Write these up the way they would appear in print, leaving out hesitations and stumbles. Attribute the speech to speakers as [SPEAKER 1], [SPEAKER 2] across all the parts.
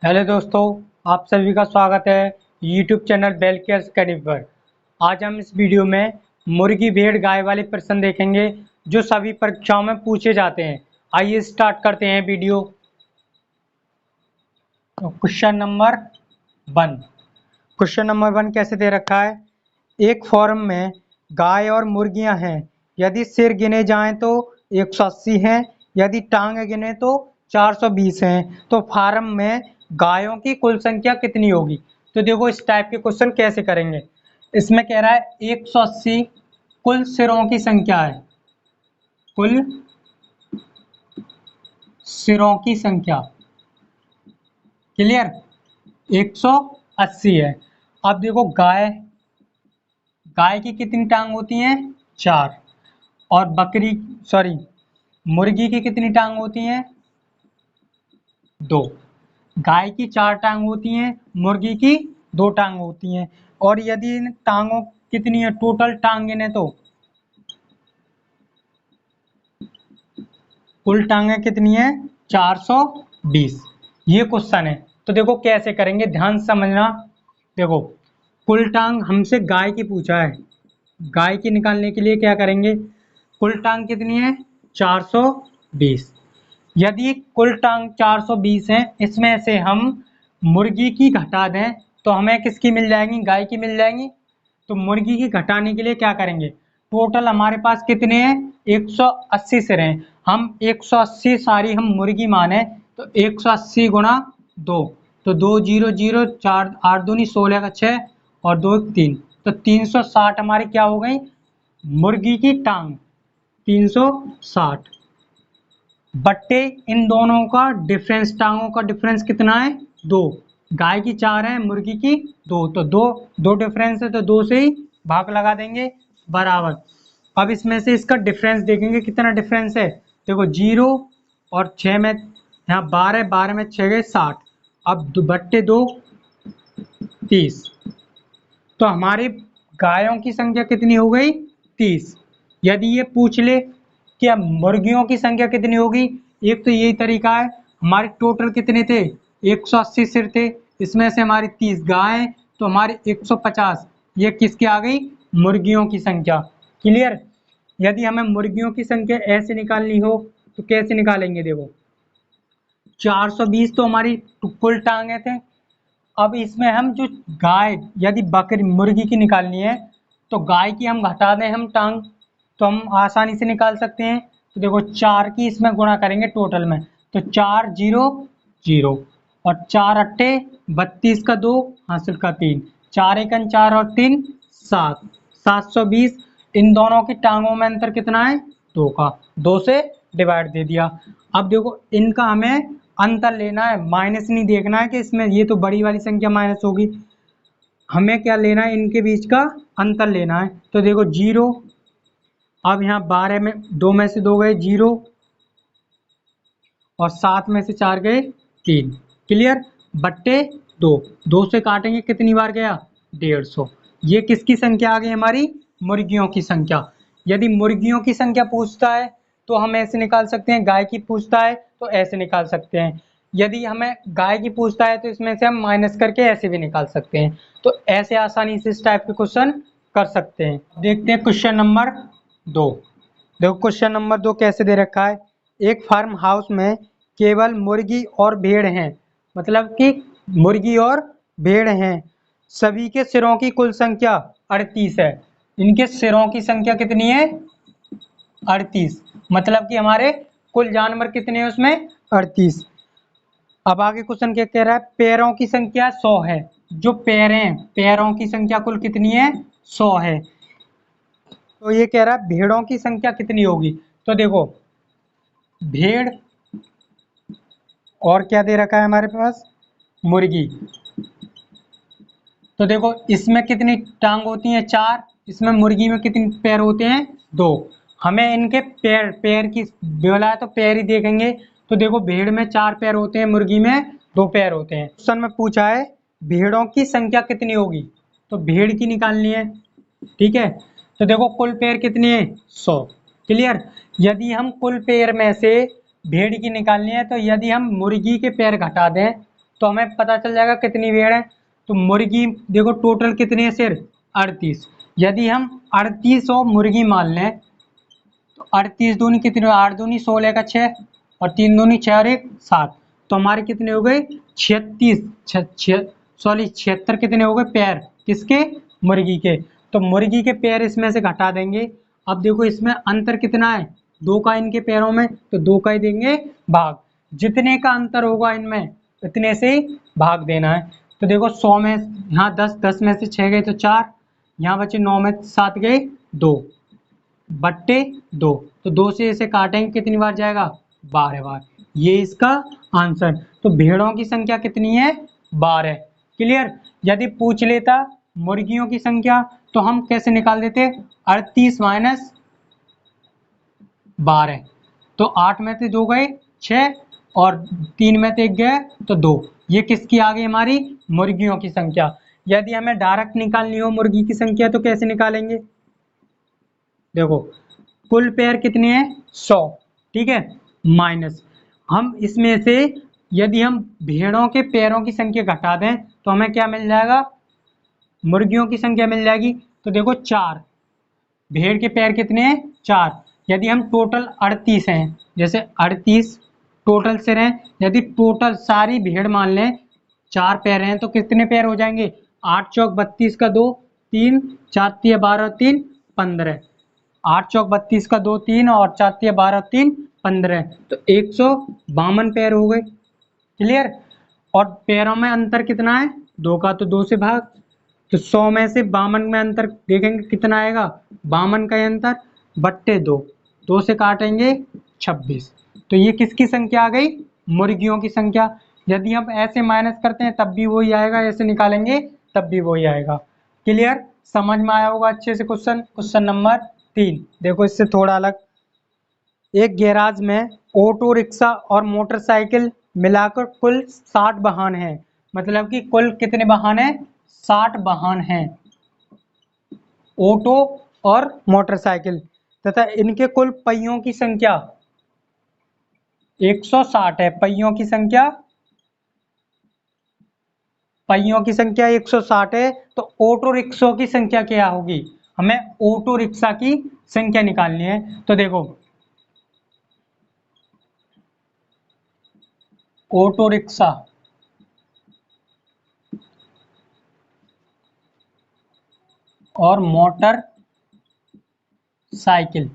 [SPEAKER 1] Hello दोस्तों, आप सभी का स्वागत है YouTube channel bell care academy पर। आज हम इस वीडियो में मुर्गी भेड़ गाय वाले प्रश्न देखेंगे जो सभी परीक्षाओं में पूछे जाते हैं। आइए स्टार्ट करते हैं वीडियो। तो क्वेश्चन नंबर 1। क्वेश्चन नंबर 1 कैसे दे रखा है। एक फार्म में गाय और मुर्गियां हैं। यदि सिर गिने जाएं तो 180 हैं, यदि टांग गिने तो 420 हैं। तो फार्म में गायों की कुल संख्या कितनी होगी। तो देखो इस टाइप के क्वेश्चन कैसे करेंगे। इसमें कह रहा है 180 कुल सिरों की संख्या है। कुल सिरों की संख्या क्लियर 180 है। अब देखो गाय गाय की कितनी टांग होती हैं 4, और मुर्गी की कितनी टांग होती हैं 2। गाय की 4 टांग होती हैं, मुर्गी की 2 टांग होती हैं। और यदि इन टांगों कितनी है टोटल टांग गिने तो कुल टांगें कितनी है 420। ये क्वेश्चन है। तो देखो कैसे करेंगे, ध्यान से समझना। देखो कुल टांग हमसे गाय की पूछा है, गाय की निकालने के लिए क्या करेंगे, कुल टांग कितनी है 420। यदि कुल टांग 420 है, इसमें से हम मुर्गी की घटा दें तो हमें किसकी मिल जाएंगी, गाय की मिल जाएंगी। तो मुर्गी की घटाने के लिए क्या करेंगे, टोटल हमारे पास कितने हैं 180 सिर हैं। हम 180 सारी हम मुर्गी माने तो 180 गुणा 2, तो 2 0 0 4 8 दूनी 16 का 6 और 2 3, तो 360 हमारी क्या हो गई मुर्गी की टांग 360 बट्टे इन दोनों का डिफरेंस, टांगों का डिफरेंस कितना है 2। गाय की 4 है, मुर्गी की 2, तो दो डिफरेंस है तो 2 से ही भाग लगा देंगे बराबर। अब इसमें से इसका डिफरेंस देखेंगे कितना डिफरेंस है। देखो 0 और 6 में यहाँ 12, 12 में 6 गए 60। अब बट्टे 2 30, तो हमारी गायों की संख्या कितनी हो गई 30। यदि ये पूछ ले कि अब मुर्गियों की संख्या कितनी होगी, एक तो यही तरीका है। हमारे टोटल कितने थे 180 सिर थे, इसमें से हमारी 30 गाय तो हमारी 150। ये किसकी आ गई मुर्गियों की संख्या। क्लियर। यदि हमें मुर्गियों की संख्या ऐसे निकालनी हो तो कैसे निकालेंगे, देखो 420 तो हमारी कुल टांगे थे। अब इसमें हम जो गाय यदि बकरी मुर्गी की निकालनी है तो गाय की हम घटा दें हम टांग, तो हम आसानी से निकाल सकते हैं। तो देखो 4 की इसमें गुणा करेंगे टोटल में, तो 4 0 0 और 4 अट्ठे 32 का 2 हासिल का 3, 4 एकन 4 और 3 7, 720। इन दोनों की टांगों में अंतर कितना है 2 का, 2 से डिवाइड दे दिया। अब देखो इनका हमें अंतर लेना है, माइनस नहीं देखना है कि इसमें ये तो बड़ी वाली संख्या माइनस होगी। हमें क्या लेना है, इनके बीच का अंतर लेना है। तो देखो 0, अब यहाँ 12 में 2 में से 2 गए 0 और 7 में से 4 गए 3। क्लियर। बट्टे 2, 2 से काटेंगे कितनी बार गया 150। ये किसकी संख्या आ गई हमारी मुर्गियों की संख्या। यदि मुर्गियों की संख्या पूछता है तो हम ऐसे निकाल सकते हैं, गाय की पूछता है तो ऐसे निकाल सकते हैं। यदि हमें गाय की पूछता है तो इसमें से हम माइनस करके ऐसे भी निकाल सकते हैं। तो ऐसे आसानी से इस टाइप के क्वेश्चन कर सकते हैं। देखते हैं क्वेश्चन नंबर 2। देखो क्वेश्चन नंबर 2 कैसे दे रखा है। एक फार्म हाउस में केवल मुर्गी और भेड़ हैं, मतलब कि मुर्गी और भेड़ हैं। सभी के सिरों की कुल संख्या 38 है। इनके सिरों की संख्या कितनी है 38, मतलब कि हमारे कुल जानवर कितने हैं उसमें 38। अब आगे क्वेश्चन क्या कह रहा है, पैरों की संख्या 100 है। जो पैर हैं पैरों की संख्या कुल कितनी है 100 है। तो ये कह रहा है भेड़ों की संख्या कितनी होगी। तो देखो भेड़ और क्या दे रखा है हमारे पास मुर्गी। तो देखो इसमें कितनी टांग होती हैं 4, इसमें मुर्गी में कितने पैर होते हैं 2। हमें इनके पैर पैर की बोला है तो पैर ही देखेंगे। तो देखो भेड़ में 4 पैर होते हैं, मुर्गी में 2 पैर होते हैं। क्वेश्चन में पूछा है भेड़ों की संख्या कितनी होगी, तो भेड़ की निकालनी है। ठीक है, तो देखो कुल पैर कितनी है 100। क्लियर। यदि हम कुल पैर में से भेड़ की निकालनी है तो यदि हम मुर्गी के पैर घटा दें तो हमें पता चल जाएगा कितनी भेड़ है। तो मुर्गी देखो टोटल कितने हैं सिर 38। यदि हम 38 और मुर्गी मान लें तो 38 दूनी कितने, 8 दूनी 16 का 6 और 3 दूनी 6 और 1 7। तो हमारे कितने हो गए 36 सॉरी 76 कितने हो गए पैर किसके, मुर्गी के। तो मुर्गी के पैर इसमें से घटा देंगे। अब देखो इसमें अंतर कितना है, 2 का इनके पैरों में, तो 2 का ही देंगे भाग। जितने का अंतर होगा इनमें इतने से ही भाग देना है। तो देखो 100 में यहाँ 10 में से 6 गए तो 4, यहाँ बचे 9 में 7 गए 2 बट्टे 2। तो 2 से इसे काटेंगे कितनी बार जाएगा 12 बार। ये इसका आंसर। तो भेड़ों की संख्या कितनी है 12। क्लियर। यदि पूछ लेता मुर्गियों की संख्या तो हम कैसे निकाल देते, 38 माइनस 12। तो 8 में से 2 गए 6 और 3 में से 1 गया तो 2। ये किसकी आ गई हमारी, मुर्गियों की संख्या। यदि हमें डायरेक्ट निकालनी हो मुर्गी की संख्या तो कैसे निकालेंगे, देखो कुल पैर कितने हैं 100, ठीक है, माइनस हम इसमें से यदि हम भेड़ों के पैरों की संख्या घटा दें तो हमें क्या मिल जाएगा, मुर्गियों की संख्या मिल जाएगी। तो देखो 4, भेड़ के पैर कितने हैं 4। यदि हम टोटल 38 हैं, जैसे 38 टोटल सिर हैं, यदि टोटल सारी भेड़ मान लें 4 पैर हैं तो कितने पैर हो जाएंगे, 8 चौक 32 का 2 3 4 तिया 12 3 15। 8 चौक 32 का 2 3 और 4 तिया 12 3 15, तो 152 पैर हो गए। क्लियर। और पैरों में अंतर कितना है 2 का, तो 2 से भाग। तो 100 में से 52 में अंतर देखेंगे कितना आएगा, 52 का अंतर बट्टे 2, 2 से काटेंगे 26। तो ये किसकी संख्या आ गई, मुर्गियों की संख्या। यदि हम ऐसे माइनस करते हैं तब भी वही आएगा, ऐसे निकालेंगे तब भी वही आएगा। क्लियर। समझ में आया होगा अच्छे से। क्वेश्चन नंबर 3 देखो इससे थोड़ा अलग। एक गैराज में ऑटो रिक्शा और मोटरसाइकिल मिलाकर कुल 60 वाहन हैं। मतलब कि कुल कितने वाहन हैं, 60 वाहन हैं, ऑटो और मोटरसाइकिल, तथा इनके कुल पहियों की संख्या 160 है। पहियों की संख्या 160 है। तो ऑटो रिक्शा की संख्या क्या होगी, हमें ऑटो रिक्शा की संख्या निकालनी है। तो देखो ऑटो रिक्शा और मोटर साइकिल,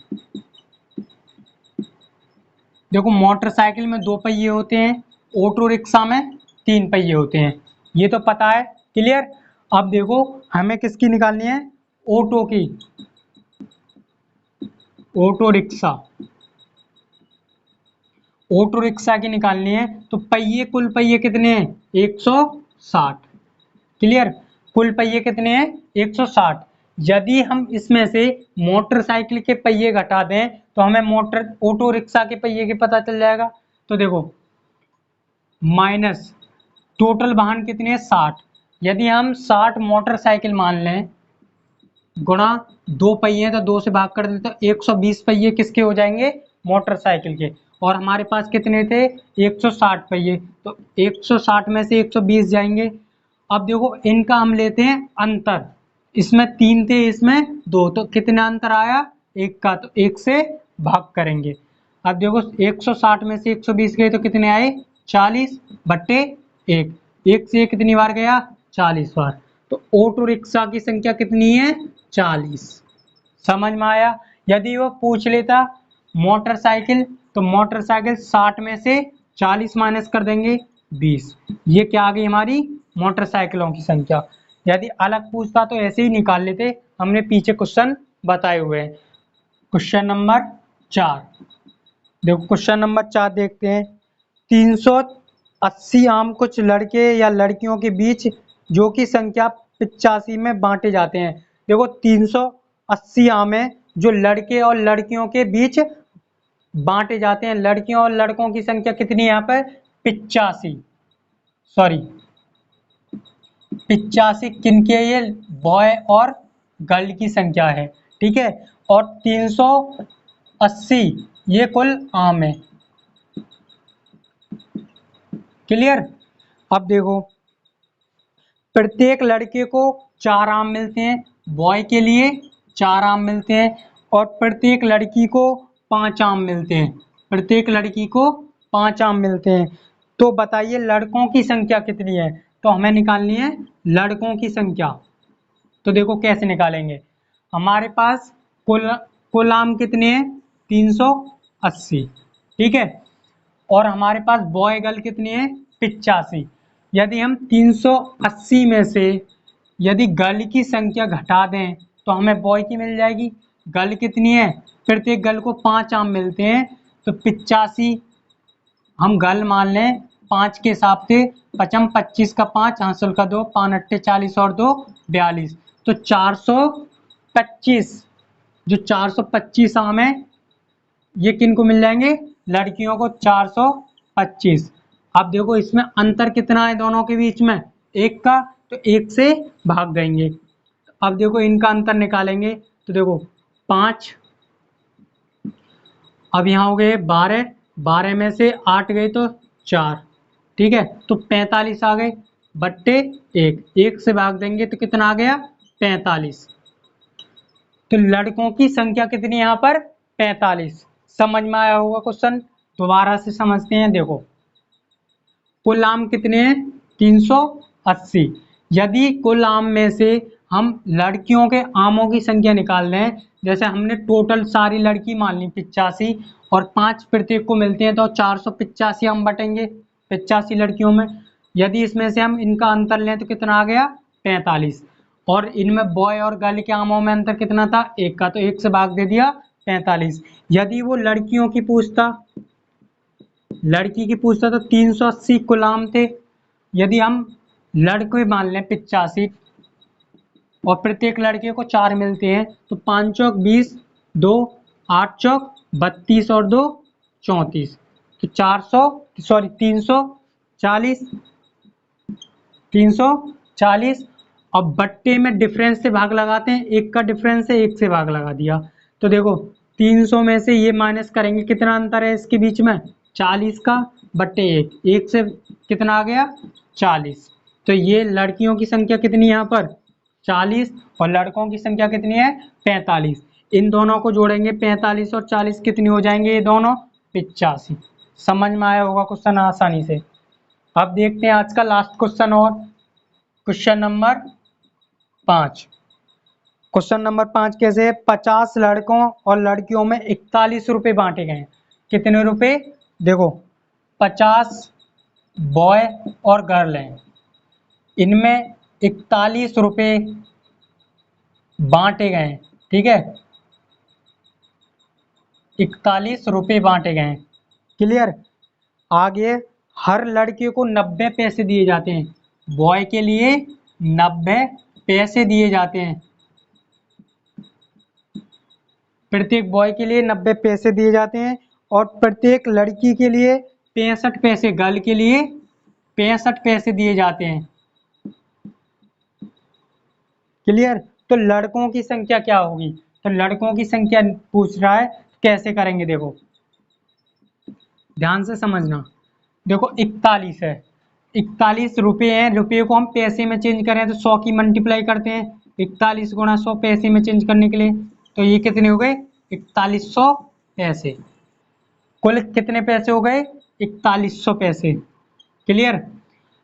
[SPEAKER 1] देखो मोटरसाइकिल में 2 पहिए होते हैं, ऑटो रिक्शा में 3 पहिए होते हैं, ये तो पता है। क्लियर। अब देखो हमें किसकी निकालनी है, ऑटो की, ऑटो रिक्शा, ऑटो रिक्शा की निकालनी है। तो पहिए कुल पहिए कितने हैं 160। क्लियर। कुल पहिए कितने हैं 160। यदि हम इसमें से मोटरसाइकिल के पहिए घटा दें तो हमें ऑटो रिक्शा के पहिए के पता चल जाएगा। तो देखो माइनस टोटल वाहन कितने हैं 60। यदि हम 60 मोटरसाइकिल मान लें गुणा 2 पहिए, तो 2 से भाग कर दें तो 120 पहिए किसके हो जाएंगे, मोटरसाइकिल के। और हमारे पास कितने थे 160 पहिए, तो 160 में से 120 जाएंगे। अब देखो इनका हम लेते हैं अंतर, इसमें 3 थे इसमें 2, तो कितना अंतर आया 1 का, तो 1 से भाग करेंगे। अब देखो 160 में से 120 गए तो कितने आए 40 बट्टे 1, 1 से 1 कितनी बार गया 40 बार। तो ऑटो रिक्शा की संख्या कितनी है 40। समझ में आया। यदि वो पूछ लेता मोटरसाइकिल तो मोटरसाइकिल 60 में से 40 माइनस कर देंगे 20। ये क्या आ गई हमारी मोटरसाइकिलों की संख्या। यदि अलग पूछता तो ऐसे ही निकाल लेते, हमने पीछे क्वेश्चन बताए हुए हैं। क्वेश्चन नंबर 4 देखो, क्वेश्चन नंबर 4 देखते हैं। 380 आम कुछ लड़के या लड़कियों के बीच जो कि संख्या 85 में बांटे जाते हैं। देखो 380 आम है जो लड़के और लड़कियों के बीच बांटे जाते हैं। लड़कियों और लड़कों की संख्या कितनी है यहाँ पर 85, सॉरी 85 किनके, ये बॉय और गर्ल की संख्या है, ठीक है। और 380 ये कुल आम है। क्लियर। अब देखो, प्रत्येक लड़के को 4 आम मिलते हैं, बॉय के लिए 4 आम मिलते हैं, और प्रत्येक लड़की को 5 आम मिलते हैं। प्रत्येक लड़की को 5 आम मिलते हैं। तो बताइए लड़कों की संख्या कितनी है? तो हमें निकालनी है लड़कों की संख्या। तो देखो कैसे निकालेंगे। हमारे पास कुल कुल आम कितने हैं? 380, ठीक है। और हमारे पास बॉय गर्ल कितने हैं? 85। यदि हम 380 में से यदि गर्ल की संख्या घटा दें तो हमें बॉय की मिल जाएगी। गर्ल कितनी है? प्रत्येक गर्ल को 5 आम मिलते हैं, तो 85 हम गर्ल मान लें 5 के हिसाब से। 55 25 का 5 हासिल का 2 5 अट्ठे 40 और 2 42, तो 425। जो 425 आम है ये किन को मिल जाएंगे? लड़कियों को 425। अब देखो इसमें अंतर कितना है दोनों के बीच में? 1 का, तो 1 से भाग देंगे। अब देखो इनका अंतर निकालेंगे, तो देखो 5, अब यहाँ हो गए 12, 12 में से 8 गए तो 4, ठीक है। तो 45 आ गए बट्टे 1, 1 से भाग देंगे तो कितना आ गया? 45। तो लड़कों की संख्या कितनी यहाँ पर? 45। समझ में आया होगा क्वेश्चन? दोबारा से समझते हैं। देखो कुल आम कितने हैं? 380। यदि कुल आम में से हम लड़कियों के आमों की संख्या निकाल लें, जैसे हमने टोटल सारी लड़की मान ली 85 और 5 प्रत्येक को मिलते हैं, तो 485 आम बटेंगे 85 लड़कियों में। यदि इसमें से हम इनका अंतर लें तो कितना आ गया? 45। और इनमें बॉय और गर्ल के आमों में अंतर कितना था? 1 का, तो 1 से भाग दे दिया 45। यदि वो लड़कियों की पूछता, लड़की की पूछता तो 380 कुल आम थे। यदि हम लड़के मान लें 85 और प्रत्येक लड़के को 4 मिलते हैं, तो 5 चौक 20, 2 8 चौक 32 और 2 34, तो 340, 340। अब बट्टे में डिफरेंस से भाग लगाते हैं, 1 का डिफरेंस है 1 से भाग लगा दिया। तो देखो 300 में से ये माइनस करेंगे, कितना अंतर है इसके बीच में? 40 का बट्टे 1, 1 से कितना आ गया? 40। तो ये लड़कियों की संख्या कितनी है यहाँ पर? 40, और लड़कों की संख्या कितनी है? 45। इन दोनों को जोड़ेंगे 45 और 40 कितनी हो जाएंगे? ये दोनों 85। समझ में आया होगा क्वेश्चन आसानी से। अब देखते हैं आज का लास्ट क्वेश्चन, और क्वेश्चन नंबर 5। क्वेश्चन नंबर 5 कैसे है? 50 लड़कों और लड़कियों में 41 रुपये बांटे गए हैं। कितने रुपए? देखो 50 बॉय और गर्ल हैं, इनमें 41 रुपये बांटे गए हैं, ठीक है। 41 रुपये बांटे गए हैं, क्लियर। आगे हर लड़के को 90 पैसे दिए जाते हैं। बॉय के लिए 90 पैसे दिए जाते हैं, प्रत्येक बॉय के लिए 90 पैसे दिए जाते हैं, और प्रत्येक लड़की के लिए 65 पैसे, गर्ल के लिए 65 पैसे दिए जाते हैं, क्लियर। तो लड़कों की संख्या क्या होगी? तो लड़कों की संख्या पूछ रहा है, कैसे करेंगे देखो, ध्यान से समझना। देखो 41 है, 41 रुपये हैं, रुपये को हम पैसे में चेंज करें तो 100 की मल्टीप्लाई करते हैं, 41 गुणा 100 पैसे में चेंज करने के लिए, तो ये कितने हो गए? 4100 पैसे। कुल कितने पैसे हो गए? 4100 पैसे, क्लियर।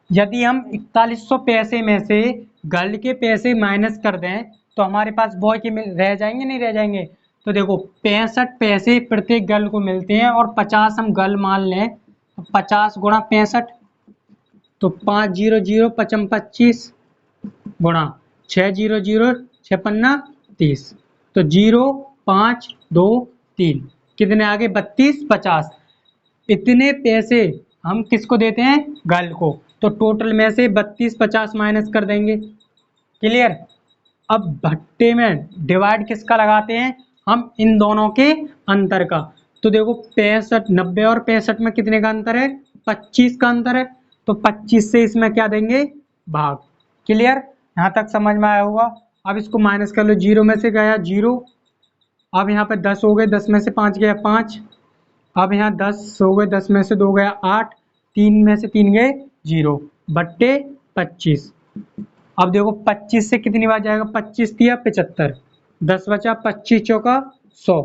[SPEAKER 1] यदि हम 4100 पैसे में से गर्ल के पैसे माइनस कर दें तो हमारे पास बॉय के रह जाएंगे, नहीं रह जाएंगे? तो देखो 65 पैसे प्रत्येक गर्ल को मिलते हैं, और 50 हम गर्ल मान लें, तो 50 गुणा 65, तो 500 पचम 25 गुणा 600 6 पन्ना 30, तो 0 5 2 3, कितने आगे? 32 50। इतने पैसे हम किसको देते हैं? गर्ल को। तो टोटल में से 32 50 माइनस कर देंगे, क्लियर। अब भट्टे में डिवाइड किसका लगाते हैं? हम इन दोनों के अंतर का। तो देखो 65, 90 और 65 में कितने का अंतर है? 25 का अंतर है, तो 25 से इसमें क्या देंगे? भाग, क्लियर। यहाँ तक समझ में आया होगा। अब इसको माइनस कर लो, 0 में से गया 0, अब यहाँ पे 10 हो गए, 10 में से 5 गया 5, अब यहाँ 10 हो गए, 10 में से 2 गया 8, 3 में से 3 गए 0, बट्टे 25। अब देखो 25 से कितनी बार जाएगा, 25 दिया 75, 10 बचा, 25 चौका 100।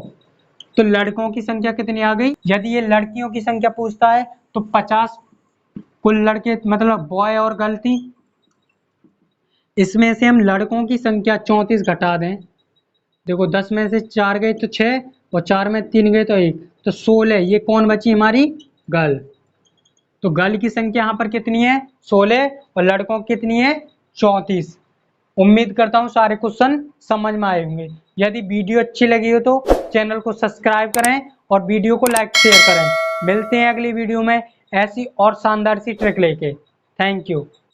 [SPEAKER 1] तो लड़कों की संख्या कितनी आ गई, यदि ये लड़कियों की संख्या पूछता है तो 50 कुल लड़के मतलब बॉय और गर्ल थी। इसमें से हम लड़कों की संख्या 34 घटा दें, देखो 10 में से 4 गए तो 6 और 4 में 3 गए तो 1, तो 16। ये कौन बची हमारी, गर्ल। तो गर्ल की संख्या यहाँ पर कितनी है, 16, और लड़कों की कितनी है, 34। उम्मीद करता हूँ सारे क्वेश्चन समझ में आए होंगे। यदि वीडियो अच्छी लगी हो तो चैनल को सब्सक्राइब करें और वीडियो को लाइक शेयर करें। मिलते हैं अगली वीडियो में ऐसी और शानदार सी ट्रिक लेके। Thank you.